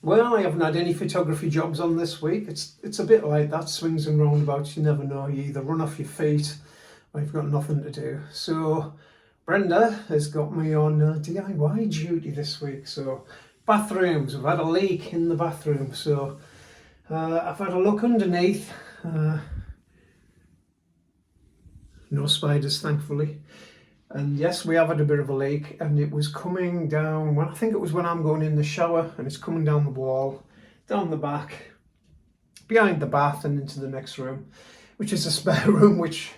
Well, I haven't had any photography jobs on this week. It's a bit like that, swings and roundabouts. You never know. You either run off your feet or you've got nothing to do. So Brenda has got me on DIY duty this week. So bathrooms, we've had a leak in the bathroom. So I've had a look underneath. No spiders, thankfully. And yes, we have had a bit of a leak, and it was coming down, well, I think it was when I'm going in the shower, and it's coming down the wall, down the back, behind the bath and into the next room, which is a spare room, which,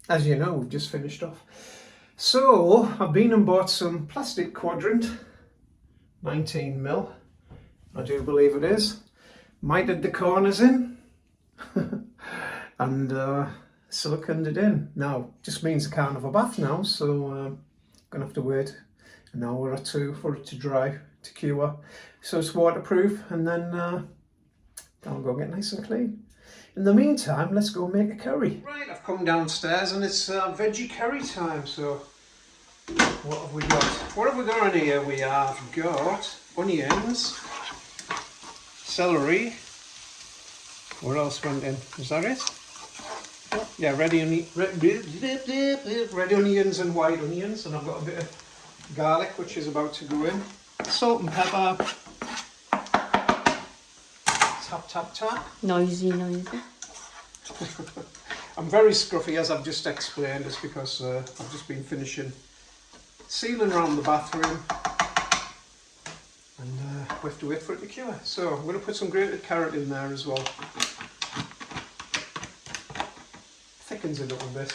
as you know, we've just finished off. So I've been and bought some plastic quadrant, 19mm, I do believe it is, mitered the corners in, and siliconed it in. Now, just means I can't have a bath now, so I'm gonna have to wait an hour or two for it to dry, to cure, so it's waterproof, and then I'll go get nice and clean. In the meantime, let's go make a curry. Right, I've come downstairs and it's veggie curry time. So what have we got? What have we got on here? We have got onions, celery. What else went in? Is that it? Yeah, red onions and white onions, and I've got a bit of garlic which is about to go in. Salt and pepper. Tap, tap, tap. Noisy. I'm very scruffy, as I've just explained. It's because I've just been finishing sealing around the bathroom, and we have to wait for it to cure. So I'm going to put some grated carrot in there as well. Thickens it a little bit.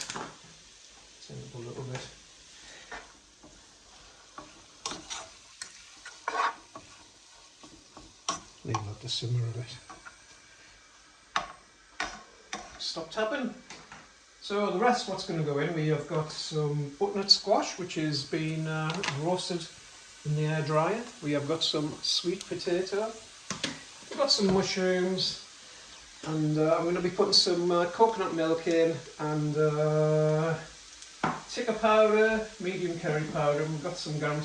A little bit. Leave that to simmer a bit. Stop tapping. So the rest, what's going to go in? We have got some butternut squash, which has been roasted in the air dryer. We have got some sweet potato. We've got some mushrooms. And I'm going to be putting some coconut milk in, and tikka powder, medium curry powder, and we've got some garam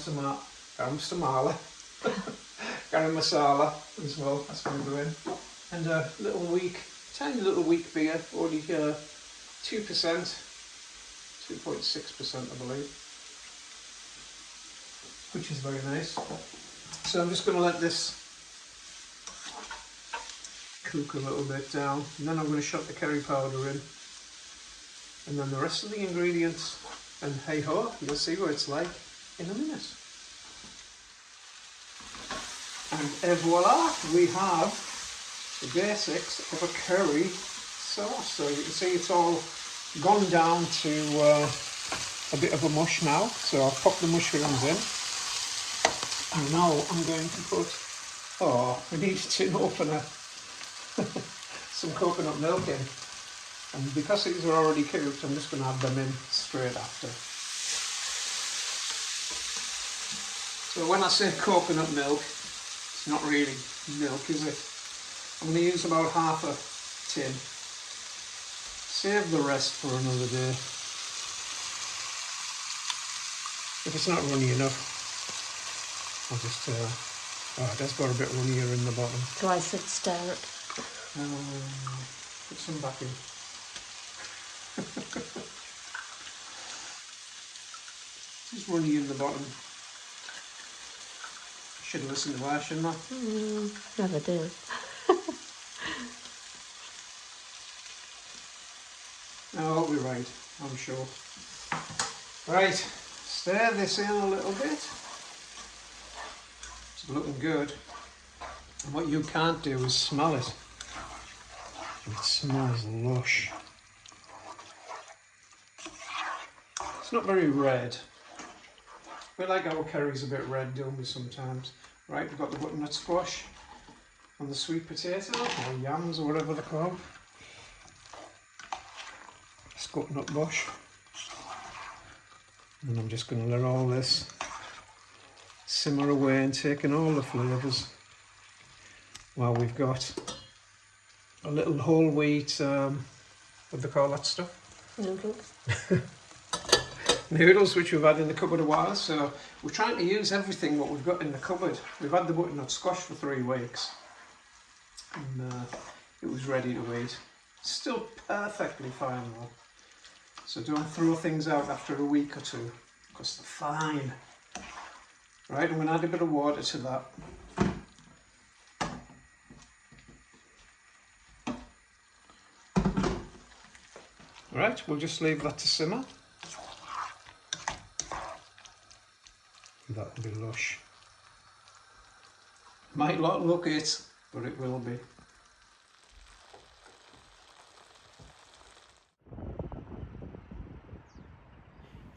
masala as well. That's going to go in, and a tiny little weak beer, only 2%, 2.6% I believe, which is very nice. So I'm just going to let this cook a little bit down, and then I'm going to shove the curry powder in, and then the rest of the ingredients, and hey ho, you'll see what it's like in a minute. And voila, we have the basics of a curry sauce. So you can see it's all gone down to a bit of a mush now. So I've popped the mushrooms in, and now I'm going to put, I need a tin opener, some coconut milk in, and because these are already cooked, I'm just going to add them in straight after. So when I say coconut milk, it's not really milk, is it? I'm going to use about half a tin. Save the rest for another day. If it's not runny enough, I'll just it has got a bit runnier in the bottom. So I should stir it. Put some back in. It's runny in the bottom. Should listen to that, shouldn't I? Never do. No, I'll be right, I'm sure. Right, stir this in a little bit. It's looking good. And what you can't do is smell it. It smells lush. It's not very red. We like our curries a bit red, don't we, sometimes? Right, we've got the butternut squash and the sweet potato, or yams, or whatever they're called. Coconut bush. And I'm just going to let all this simmer away and take in all the flavours, while we've got a little whole wheat, what do they call that stuff? Noodles. noodles which we've had in the cupboard a while, so we're trying to use everything what we've got in the cupboard. We've had the butternut squash for 3 weeks and it was ready to eat. Still perfectly fine though, so don't throw things out after a week or two because they're fine. Right, I'm going to add a bit of water to that. Right, we'll just leave that to simmer. That'll be lush. Might not look it, but it will be.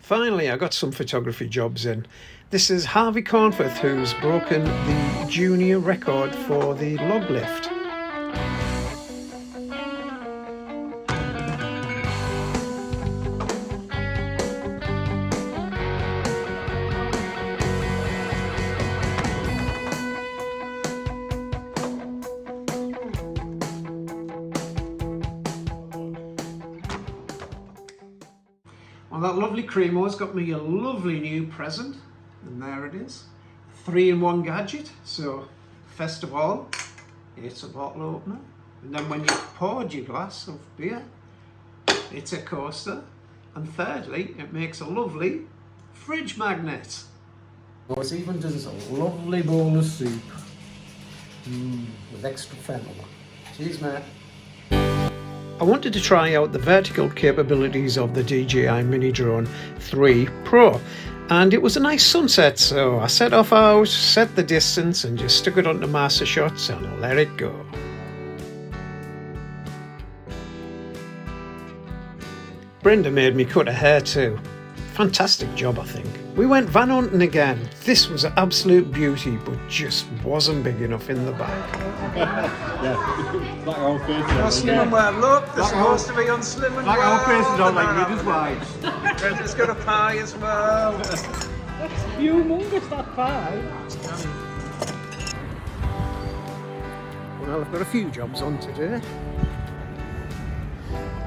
Finally, I got some photography jobs in. This is Harvey Cornforth, who's broken the junior record for the log lift. Well, that lovely Cremo's got me a lovely new present, and there it is. 3-in-1 gadget. So, first of all, it's a bottle opener, and then when you've poured your glass of beer, it's a coaster, and thirdly, it makes a lovely fridge magnet. Oh, it even does a lovely bowl of soup with extra fennel. Cheers, mate. I wanted to try out the vertical capabilities of the DJI Mini Drone 3 Pro, and it was a nice sunset, so I set off out, set the distance and just stuck it onto master shots and let it go. Brenda made me cut her hair too. Fantastic job, I think. We went van hunting again. This was an absolute beauty, but just wasn't big enough in the back. Yeah, black old faces. Oh, slim and well, look, they're supposed to be on slim and Black well. old faces are like Reader's wives. Brenda's got a pie as well. That's humongous, that pie. Well, I've got a few jobs on today.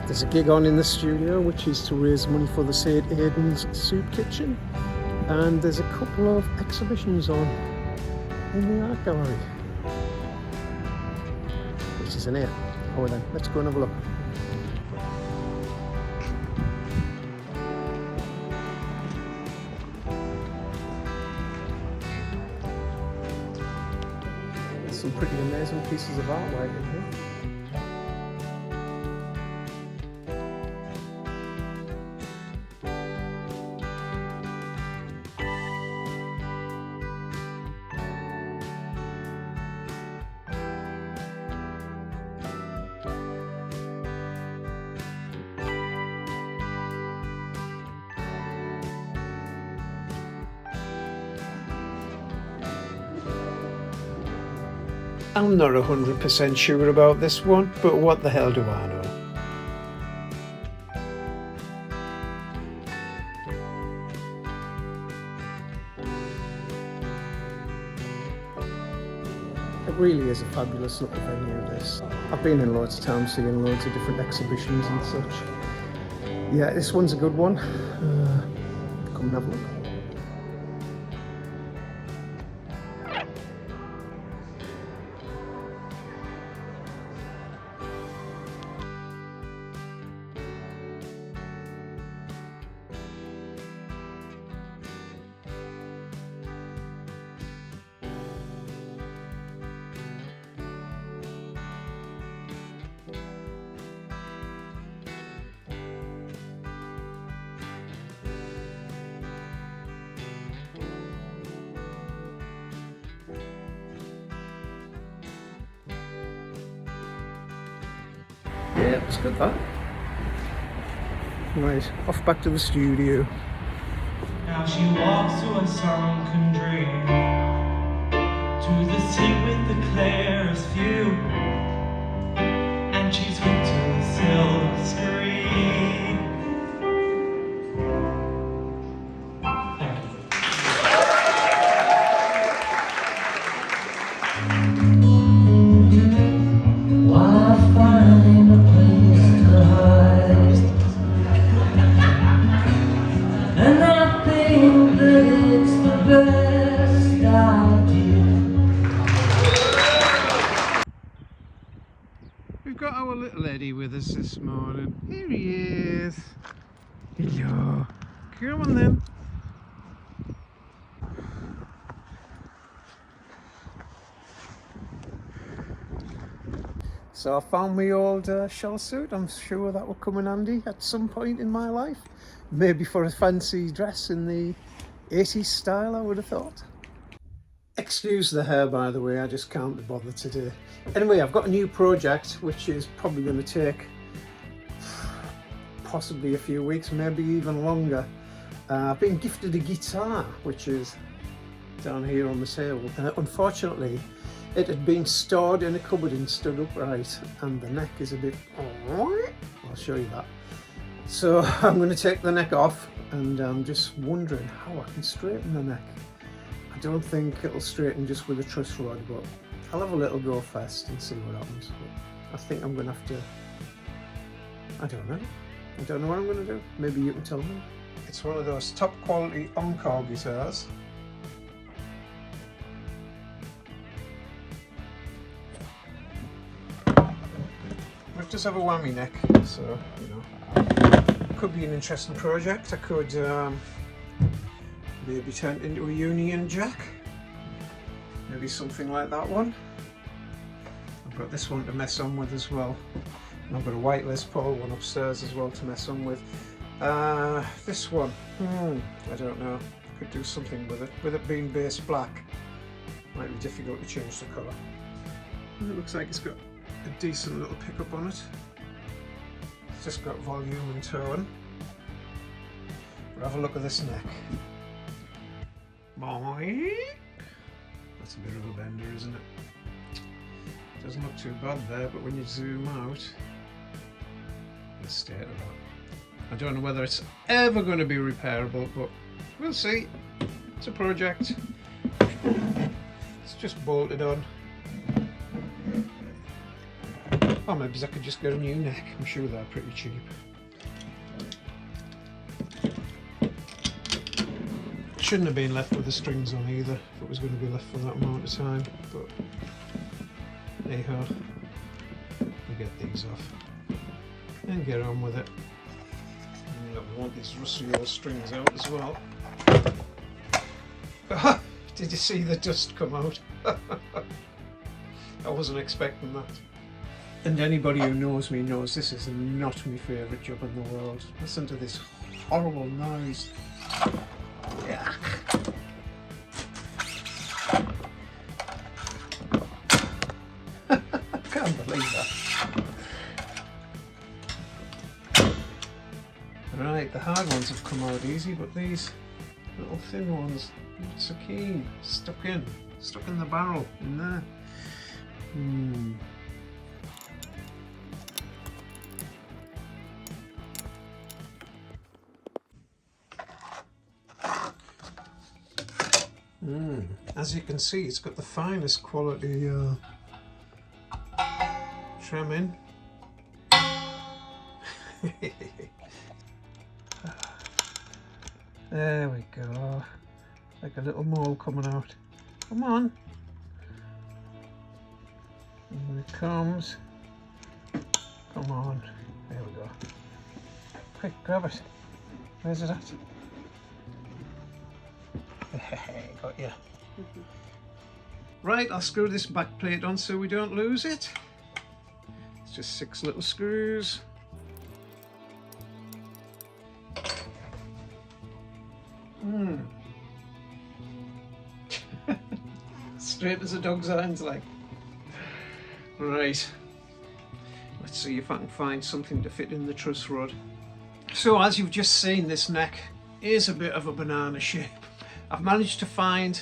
There's a gig on in the studio which is to raise money for the St. Aidan's Soup Kitchen, and there's a couple of exhibitions on in the art gallery, which is in here. Oh, then let's go and have a look. There's some pretty amazing pieces of artwork in here. I'm not 100% sure about this one, but what the hell do I know? It really is a fabulous little venue, this. I've been in loads of towns seeing loads of different exhibitions and such. Yeah, this one's a good one. Come and have a look. Yeah, it's good that. Right, off back to the studio. Now she walks to a sunken dream, to the sea with the clearest view, and she's hooked to the silver screen. Thank you. Why find a place to hide? And little Eddie with us this morning. Here he is. Hello. Come on then. So I found my old shell suit. I'm sure that will come in handy at some point in my life. Maybe for a fancy dress in the 80s style, I would have thought. Excuse the hair, by the way, I just can't be bothered today. Anyway, I've got a new project which is probably going to take possibly a few weeks, maybe even longer. I've been gifted a guitar which is down here on the table. Unfortunately, it had been stored in a cupboard and stood upright, and the neck is a bit... I'll show you that. So I'm going to take the neck off, and I'm just wondering how I can straighten the neck. I don't think it'll straighten just with a truss rod, but I'll have a little go first and see what happens. But I think I'm going to have to... I don't know what I'm going to do. Maybe you can tell me. It's one of those top quality Encore guitars. It does have a whammy neck, so you know, could be an interesting project. I could maybe turn it into a Union Jack, maybe something like that one. I've got this one to mess on with as well, and I've got a white Les Paul one upstairs as well to mess on with. This one, I don't know. I could do something with it. With it being base black, might be difficult to change the colour. It looks like it's got a decent little pickup on it. It's just got volume and tone. But have a look at this neck. Boing. That's a bit of a bender, isn't it? Doesn't look too bad there, but when you zoom out, the state of that. I don't know whether it's ever going to be repairable, but we'll see. It's a project. It's just bolted on. Or maybe I could just get a new neck. I'm sure they're pretty cheap. Shouldn't have been left with the strings on either, if it was going to be left for that amount of time. But hey ho, we get these off and get on with it. And we want these rusty old strings out as well. Did you see the dust come out? I wasn't expecting that. And anybody who knows me knows this is not my favourite job in the world. Listen to this horrible noise. Yeah. I can't believe that. Right, the hard ones have come out easy, but these little thin ones, not so keen. Stuck in the barrel, in there. As you can see, it's got the finest quality trimming. There we go. Like a little mole coming out. Come on. Here it comes. Come on. There we go. Quick, grab it. Where's it at? Got you. Right, I'll screw this back plate on so we don't lose it. It's just 6 little screws. Straight as a dog's eyes, like. Right. Let's see if I can find something to fit in the truss rod. So as you've just seen, this neck is a bit of a banana shape. I've managed to find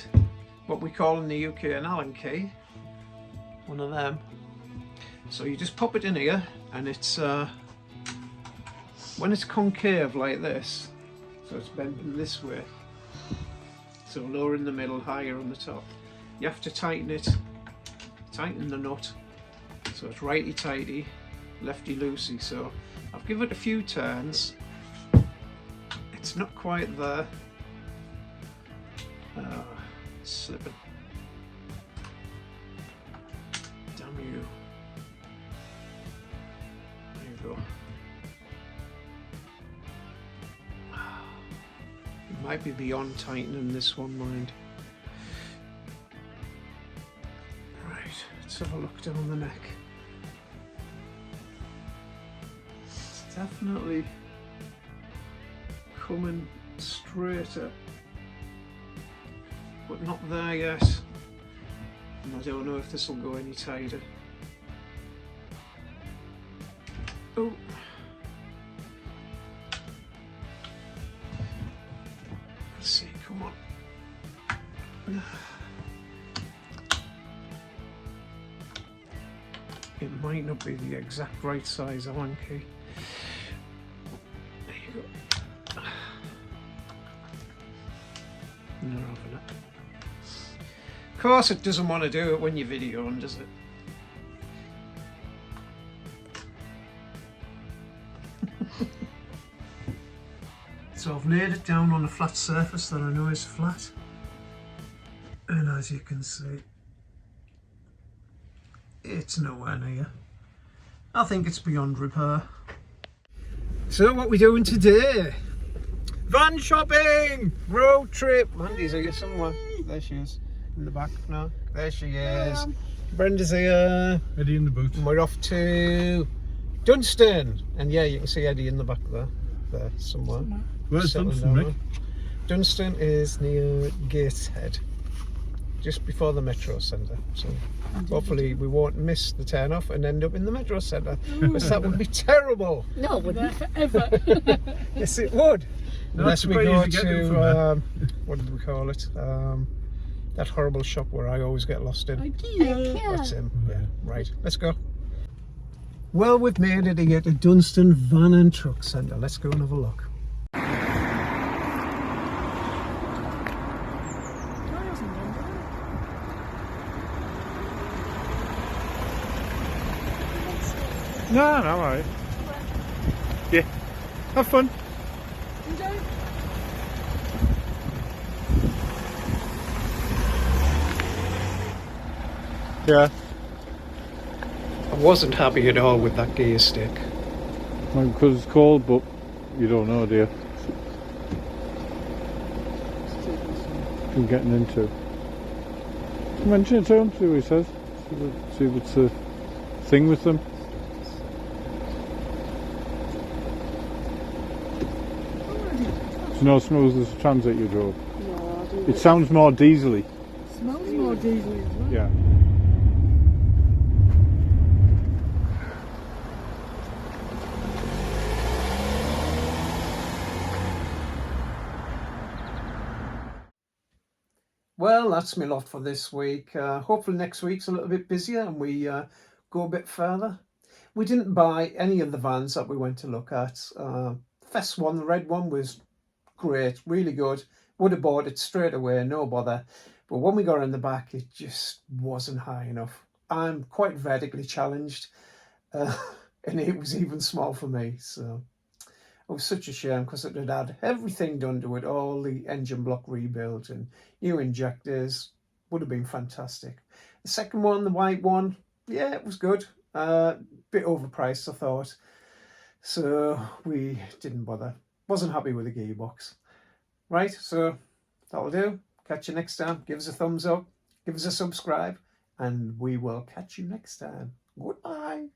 what we call in the UK an Allen key, one of them. So you just pop it in here, and it's when it's concave like this, so it's bending this way, so lower in the middle, higher on the top, you have to tighten it, tighten the nut, so it's righty tighty, lefty loosey. So I've given it a few turns, it's not quite there. Slipping. Damn you. go. It might be beyond tightening this one, mind. Right, let's have a look down the neck. It's definitely coming straighter, but not there yet. And I don't know if this will go any tighter. Oh. Let's see, come on. It might not be the exact right size Allen key. There you go. Not having it. Of course it doesn't want to do it when you're videoing, does it? So I've laid it down on a flat surface that I know is flat, and as you can see, it's nowhere near. I think it's beyond repair. So what are we doing today? Van shopping! Road trip! Mandy's here somewhere. There she is. In the back now. There she is. Brenda's here. Eddie in the boot. And we're off to Dunstan. And yeah, you can see Eddie in the back there. There, somewhere. Where's Settling Dunstan, down Mick? there. Dunstan is near Gateshead. Just before the Metro Centre. So hopefully we won't miss the turn off and end up in the Metro Centre. Because that would be terrible. No, it wouldn't. Forever. Yes, it would. Unless we quite go easy to get them from to, what did we call it? That horrible shop where I always get lost in. That's him. Yeah, right. Let's go. Well, we've made it here to Dunstan Van and Truck Centre. Let's go and have a look. No, alright. Yeah. Have fun. Yeah. I wasn't happy at all with that gear stick. Well, because it's cold, but you don't know, do you? You're getting into. Mention it to him, see what he says. See if it's a thing with them. It's not as smooth as the Transit you drove. No, I do. It sounds more diesely. Smells more diesely as well. Yeah. Well, that's my lot for this week. Hopefully next week's a little bit busier and we go a bit further. We didn't buy any of the vans that we went to look at. First one, the red one, was great, really good. Would have bought it straight away, no bother. But when we got in the back, it just wasn't high enough. I'm quite vertically challenged, and it was even small for me. So it was such a shame because it had everything done to it, all the engine block rebuilt and new injectors. Would have been fantastic. The second one, the white one, yeah, it was good. Bit overpriced, I thought. So we didn't bother. Wasn't happy with the gearbox. Right, so that'll do. Catch you next time. Give us a thumbs up. Give us a subscribe. And we will catch you next time. Goodbye.